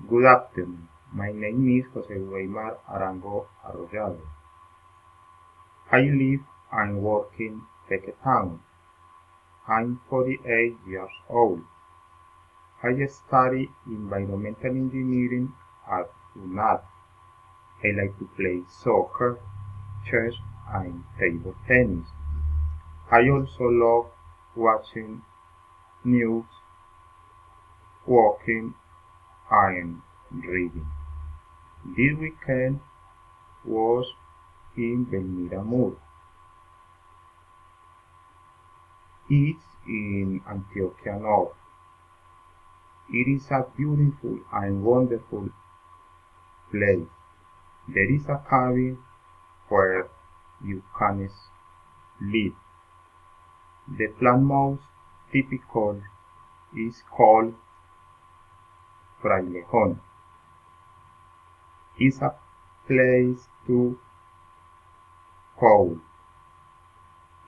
Good afternoon. My name is Jose Weimar Arango Arroyado. I live and work in Town. I'm 48 years old. I study environmental engineering at UNAD. I like to play soccer, chess, and table tennis. I also love watching news, walking, and reading. This weekend was in Belmira Moor. It's in Antioquia North. It is a beautiful and wonderful place. There is a cabin where you can sleep. The plant most typical is called frailejón. It's a place to cool.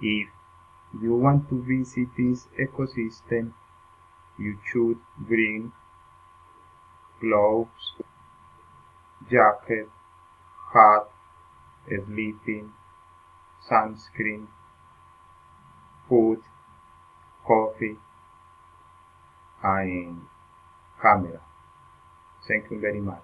If you want to visit this ecosystem, you should bring gloves, jacket, hat, sleeping, sunscreen, food, coffee, and camera. Thank you very much.